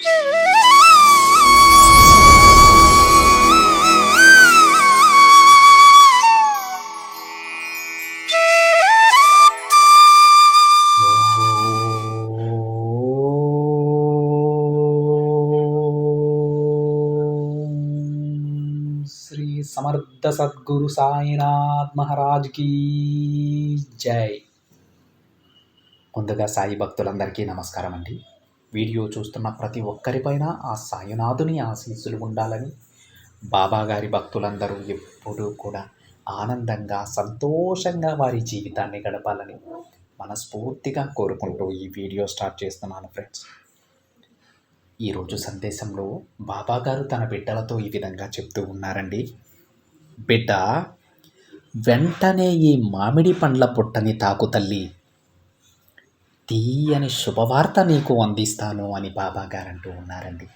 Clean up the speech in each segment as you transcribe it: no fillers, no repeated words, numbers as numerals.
శ్రీ సమర్థ సద్గురు సాయినాథ్ మహారాజ్ కీ జై. ముందుగా సాయి భక్తులందరికీ నమస్కారం అండి. వీడియో చూస్తున్న ప్రతి ఒక్కరిపైన ఆ సాయినాథుని ఆశీస్సులు ఉండాలని, బాబాగారి భక్తులందరూ ఎప్పుడూ కూడా ఆనందంగా సంతోషంగా వారి జీవితాన్ని గడపాలని మనస్ఫూర్తిగా కోరుకుంటూ ఈ వీడియో స్టార్ట్ చేస్తున్నాను ఫ్రెండ్స్. ఈరోజు సందేశంలో బాబాగారు తన బిడ్డలతో ఈ విధంగా చెప్తూ ఉన్నారండి. బిడ్డ, వెంటనే ఈ మామిడి పండ్ల పుట్టని తాకు తల్లి, తీయని శుభవార్త నీకు అందిస్తాను అని బాబాగారు అంటూ ఉన్నారండి.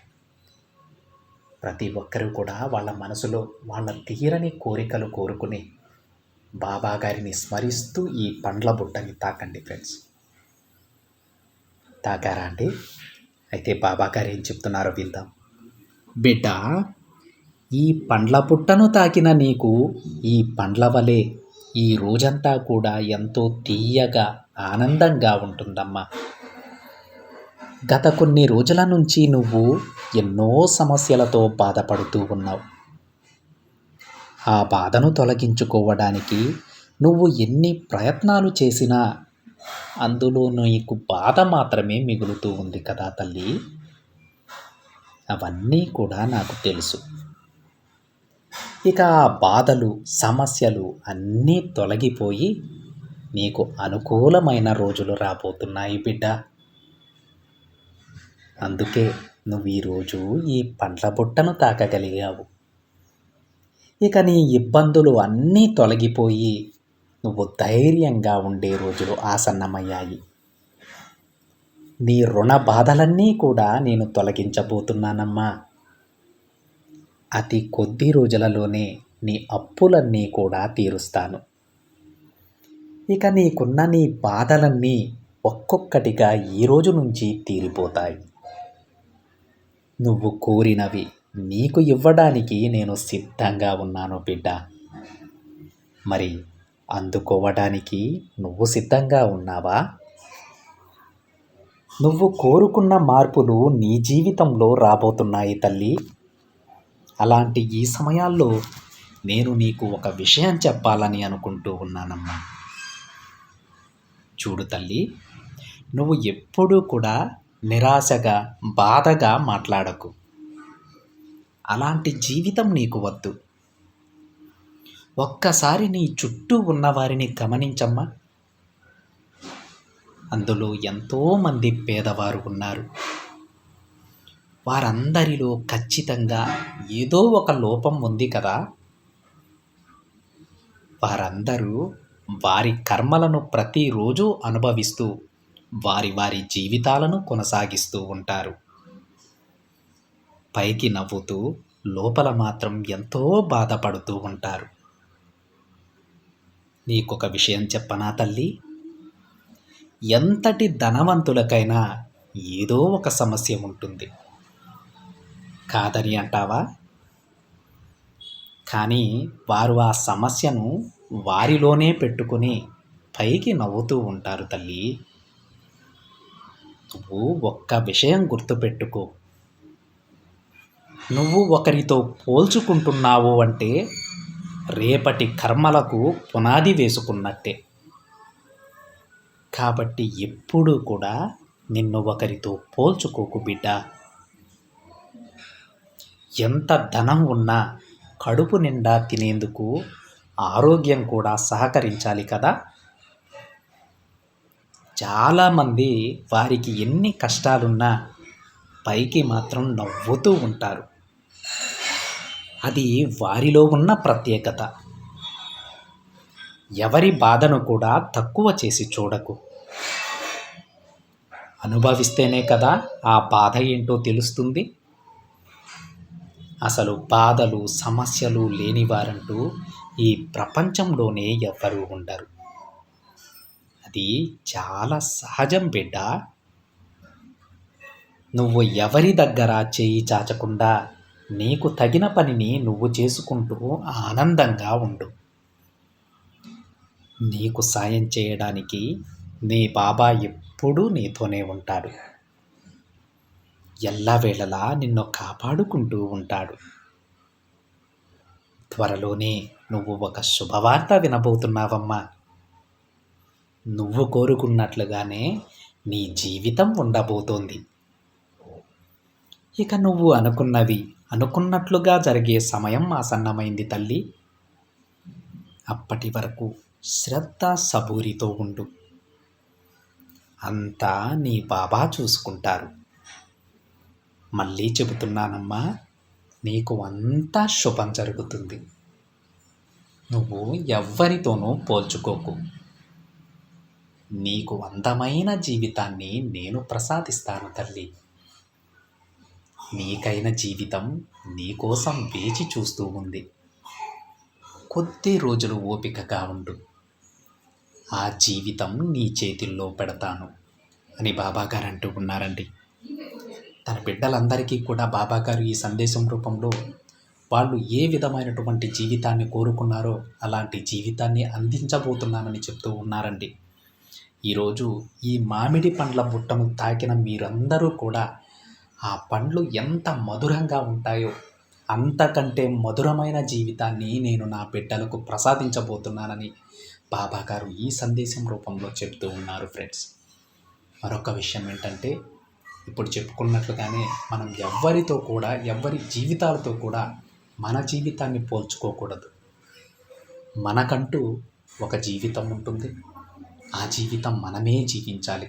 ప్రతి ఒక్కరూ కూడా వాళ్ళ మనసులో వాళ్ళ తీరని కోరికలు కోరుకుని బాబాగారిని స్మరిస్తూ ఈ పండ్ల బుట్టని తాకండి ఫ్రెండ్స్. తాకారా అండి? అయితే బాబాగారు ఏం చెప్తున్నారో విందాం. బిడ్డ, ఈ పండ్ల పుట్టను తాకిన నీకు ఈ పండ్ల వలె ఈ రోజంతా కూడా ఎంతో తీయగా ఆనందంగా ఉంటుందమ్మా. గత కొన్ని రోజుల నుంచి నువ్వు ఎన్నో సమస్యలతో బాధపడుతూ ఉన్నావు. ఆ బాధను తొలగించుకోవడానికి నువ్వు ఎన్ని ప్రయత్నాలు చేసినా అందులో నీకు బాధ మాత్రమే మిగులుతూ ఉంది కదా తల్లి. అవన్నీ కూడా నాకు తెలుసు. ఇక ఆ బాధలు, సమస్యలు అన్నీ తొలగిపోయి నీకు అనుకూలమైన రోజులు రాబోతున్నాయి బిడ్డ. అందుకే నువ్వు ఈరోజు ఈ పండ్ల బుట్టను తాకగలిగావు. ఇక నీ ఇబ్బందులు అన్నీ తొలగిపోయి నువ్వు ధైర్యంగా ఉండే రోజులు ఆసన్నమయ్యాయి. నీ రుణ బాధలన్నీ కూడా నేను తొలగించబోతున్నానమ్మా. అతి కొద్ది రోజులలోనే నీ అప్పులన్నీ కూడా తీరుస్తాను. ఇక నీకున్న నీ బాధలన్నీ ఒక్కొక్కటిగా ఈ రోజు నుంచి తీరిపోతాయి. నువ్వు కోరినవి నీకు ఇవ్వడానికి నేను సిద్ధంగా ఉన్నాను బిడ్డ. మరి అందుకోవడానికి నువ్వు సిద్ధంగా ఉన్నావా? నువ్వు కోరుకున్న మార్పులు నీ జీవితంలో రాబోతున్నాయి తల్లి. అలాంటి ఈ సమయాల్లో నేను నీకు ఒక విషయం చెప్పాలని అనుకుంటూ ఉన్నానమ్మా. చూడు తల్లి, నువ్వు ఎప్పుడూ కూడా నిరాశగా, బాధగా మాట్లాడకు. అలాంటి జీవితం నీకు వద్దు. ఒక్కసారి నీ చుట్టూ ఉన్నవారిని గమనించమ్మా. అందులో ఎంతోమంది పేదవారు ఉన్నారు. వారందరిలో ఖచ్చితంగా ఏదో ఒక లోపం ఉంది కదా. వారందరూ వారి కర్మలను ప్రతిరోజు అనుభవిస్తూ వారి వారి జీవితాలను కొనసాగిస్తూ ఉంటారు. పైకి నవ్వుతూ లోపల మాత్రం ఎంతో బాధపడుతూ ఉంటారు. నీకొక విషయం చెప్పనా తల్లి? ఎంతటి ధనవంతులకైనా ఏదో ఒక సమస్య ఉంటుంది. కాదని అంటావా? కానీ వారు ఆ సమస్యను వారిలోనే పెట్టుకుని పైకి నవ్వుతూ ఉంటారు తల్లి. నువ్వు ఒక్క విషయం గుర్తుపెట్టుకో. నువ్వు ఒకరితో పోల్చుకుంటున్నావు అంటే రేపటి కర్మలకు పునాది వేసుకున్నట్టే. కాబట్టి ఎప్పుడూ కూడా నిన్ను ఒకరితో పోల్చుకోకు బిడ్డ. ఎంత ధనం ఉన్నా కడుపు నిండా తినేందుకు ఆరోగ్యం కూడా సహకరించాలి కదా. చాలామంది వారికి ఎన్ని కష్టాలున్నా పైకి మాత్రం నవ్వుతూ ఉంటారు. అది వారిలో ఉన్న ప్రత్యేకత. ఎవరి బాధను కూడా తక్కువ చేసి చూడకు. అనుభవిస్తేనే కదా ఆ బాధ ఏంటో తెలుస్తుంది. అసలు బాధలు, సమస్యలు లేనివారంటూ ఈ ప్రపంచంలోనే ఎవ్వరూ ఉండరు. అది చాలా సహజం బిడ్డ. నువ్వు ఎవరి దగ్గర చేయి చాచకుండా నీకు తగిన పనిని నువ్వు చేసుకుంటూ ఆనందంగా ఉండు. నీకు సాయం చేయడానికి నీ బాబా ఎప్పుడూ నీతోనే ఉంటాడు. ఎల్లవేళలా నిన్ను కాపాడుకుంటూ ఉంటాడు. త్వరలోనే నువ్వు ఒక శుభవార్త వినబోతున్నావమ్మా. నువ్వు కోరుకున్నట్లుగానే నీ జీవితం ఉండబోతోంది. ఇక నువ్వు అనుకున్నట్లుగా జరిగే సమయం ఆసన్నమైంది తల్లి. అప్పటి వరకు శ్రద్ధ సబూరితో ఉండు. అంతా నీ బాబా చూసుకుంటారు. మళ్ళీ చెబుతున్నానమ్మా, నీకు అంతా శుభం జరుగుతుంది. నువ్వు ఎవ్వరితోనూ పోల్చుకోకు. నీకు అందమైన జీవితాన్ని నేను ప్రసాదిస్తాను తల్లి. నీకైన జీవితం నీకోసం వేచి చూస్తూ ఉంది. కొద్ది రోజులు ఓపికగా ఉండు. ఆ జీవితం నీ చేతుల్లో పెడతాను అని బాబాగారు అంటూ ఉన్నారండి. తన బిడ్డలందరికీ కూడా బాబాగారు ఈ సందేశం రూపంలో వాళ్ళు ఏ విధమైనటువంటి జీవితాన్ని కోరుకున్నారో అలాంటి జీవితాన్ని అందించబోతున్నానని చెప్తూ ఉన్నారండి. ఈరోజు ఈ మామిడి పండ్ల బుట్టను తాకిన మీరందరూ కూడా ఆ పండ్లు ఎంత మధురంగా ఉంటాయో అంతకంటే మధురమైన జీవితాన్ని నేను నా బిడ్డలకు ప్రసాదించబోతున్నానని బాబాగారు ఈ సందేశం రూపంలో చెప్తూ ఉన్నారు ఫ్రెండ్స్. మరొక విషయం ఏంటంటే, ఇప్పుడు చెప్పుకున్నట్లుగానే మనం ఎవ్వరి జీవితాలతో కూడా మన జీవితాన్ని పోల్చుకోకూడదు. మనకంటూ ఒక జీవితం ఉంటుంది. ఆ జీవితం మనమే జీవించాలి.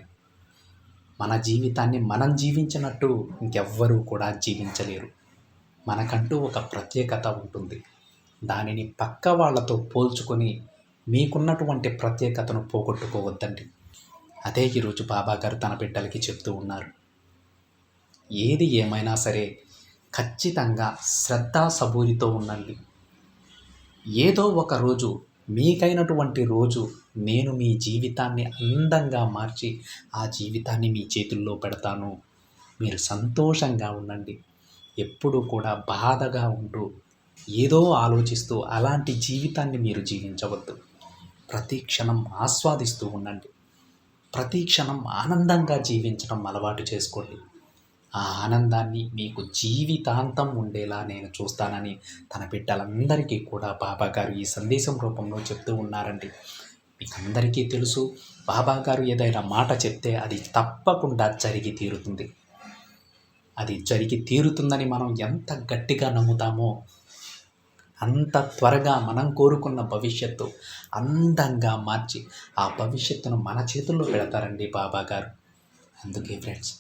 మన జీవితాన్ని మనం జీవించినట్టు ఇంకెవ్వరూ కూడా జీవించలేరు. మనకంటూ ఒక ప్రత్యేకత ఉంటుంది. దానిని పక్క వాళ్ళతో పోల్చుకొని మీకున్నటువంటి ప్రత్యేకతను పోగొట్టుకోవద్దండి. అదే ఈరోజు బాబాగారు తన బిడ్డలకి చెప్తూ ఉన్నారు. ఏది ఏమైనా సరే ఖచ్చితంగా శ్రద్ధ సబూరితో ఉండండి. ఏదో ఒక రోజు మీకైనటువంటి రోజు నేను మీ జీవితాన్ని అందంగా మార్చి ఆ జీవితాన్ని మీ చేతుల్లో పెడతాను. మీరు సంతోషంగా ఉండండి. ఎప్పుడు కూడా బాధగా ఉంటూ ఏదో ఆలోచిస్తూ అలాంటి జీవితాన్ని మీరు జీవించవద్దు. ప్రతి క్షణం ఆస్వాదిస్తూ ఉండండి. ప్రతి క్షణం ఆనందంగా జీవించడం అలవాటు చేసుకోండి. ఆ ఆనందాన్ని మీకు జీవితాంతం ఉండేలా నేను చూస్తానని తన బిడ్డలందరికీ కూడా బాబాగారు ఈ సందేశం రూపంలో చెప్తూ ఉన్నారండి. మీకు అందరికీ తెలుసు, బాబాగారు ఏదైనా మాట చెప్తే అది తప్పకుండా జరిగి తీరుతుంది. అది జరిగి తీరుతుందని మనం ఎంత గట్టిగా నమ్ముతామో అంత త్వరగా మనం కోరుకున్న భవిష్యత్తు అందంగా మార్చి ఆ భవిష్యత్తును మన చేతుల్లో పెడతారండి బాబాగారు. అందుకే ఫ్రెండ్స్,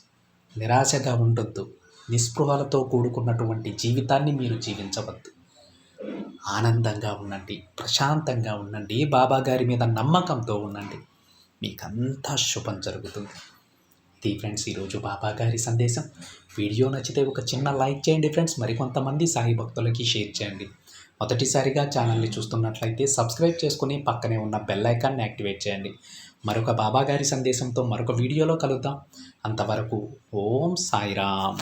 నిరాశగా ఉండొద్దు. నిస్పృహలతో కూడుకున్నటువంటి జీవితాన్ని మీరు జీవించవద్దు. ఆనందంగా ఉండండి, ప్రశాంతంగా ఉండండి, బాబాగారి మీద నమ్మకంతో ఉండండి. మీకంతా శుభం జరుగుతుంది. ఇది ఫ్రెండ్స్ ఈరోజు బాబాగారి సందేశం. వీడియో నచ్చితే ఒక చిన్న లైక్ చేయండి ఫ్రెండ్స్. మరికొంతమంది సాయి భక్తులకి షేర్ చేయండి. మొదటిసారిగా ఛానల్ని చూస్తున్నట్లయితే సబ్స్క్రైబ్ చేసుకుని పక్కనే ఉన్న బెల్ ఐకాన్ని యాక్టివేట్ చేయండి. మరొక బాబాగారి సందేశంతో మరొక వీడియోలో కలుద్దాం. అంతవరకు ఓం సాయిరామ్.